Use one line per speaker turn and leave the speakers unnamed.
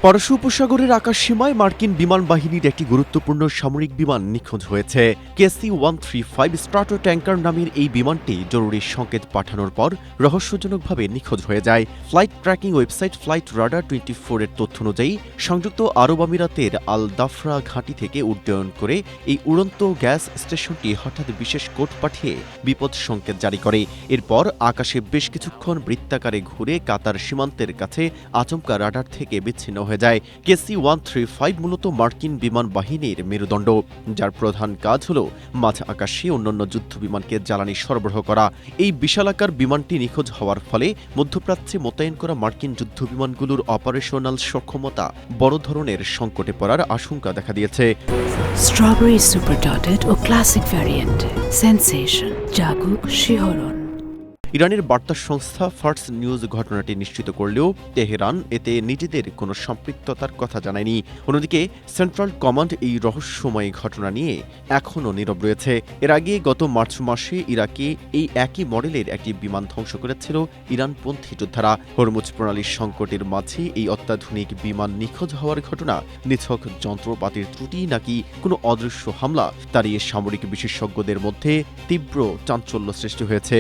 পারস্য উপসাগরের আকাশসীমায় মার্কিন বিমান বাহিনীর একটি গুরুত্বপূর্ণ সামরিক বিমান নিখোঁজ হয়েছে। KC-135 স্ট্রাটো ট্যাঙ্কার নামের এই বিমানটি জরুরি সংকেত পাঠানোর পর রহস্যজনকভাবে নিখোঁজ হয়ে যায়। Flight tracking website flight radar 24 এর তথ্য অনুযায়ী সংযুক্ত আরব আমিরাতের আল দাফরা ঘাঁটি থেকে উড্ডয়ন করে এই উড়ন্ত গ্যাস স্টেশনটি হঠাৎ বিশেষ কোড পাঠিয়ে বিপদ সংকেত জারি করে। এরপর আকাশে বেশ কিছুক্ষণ বৃত্তাকারে ঘুরে কাতার সীমান্তের কাছে আচমকা রাডার থেকে বিচ্ছিন্ন হয়ে যায়। KC-135 মূলত মার্কিন বিমান বাহিনীর মেরুদণ্ড, যার প্রধান কাজ হল মাঝ আকাশে অন্যান্য যুদ্ধ বিমানকে জ্বালানি সরবরাহ করা। এই বিশালাকার বিমানটি নিখোঁজ হওয়ার ফলে মধ্যপ্রাচ্যে মোতায়েন করা মার্কিন যুদ্ধ বিমানগুলোর অপারেশনাল সক্ষমতা বড় ধরনের সংকটে পড়ার আশঙ্কা দেখা দিয়েছে।
স্ট্রবেরি সুপার ডটেড ও ক্লাসিক ভ্যারিয়েন্ট সেন্সেশন জাগুক শিহরণ।
ইরানের বার্তা সংস্থা ফার্স নিউজ ঘটনাটি নিশ্চিত করলেও তেহরান এতে নিজেদের কোনো সম্পৃক্ততার কথা জানায়নি। অন্যদিকে সেন্ট্রাল কমান্ড এই রহস্যময় ঘটনা নিয়ে এখনও নীরব রয়েছে। এর আগে গত মার্চ মাসে ইরাকে এই একই মডেলের একটি বিমান ধ্বংস করেছিল ইরানপন্থী যোদ্ধারা। হরমুজ প্রণালীর সংকটের মাঝে এই অত্যাধুনিক বিমান নিখোঁজ হওয়ার ঘটনা নিছক যন্ত্রপাতির ত্রুটি নাকি কোনো অদৃশ্য হামলা, তার সামরিক বিশেষজ্ঞদের মধ্যে তীব্র চাঞ্চল্য সৃষ্টি হয়েছে।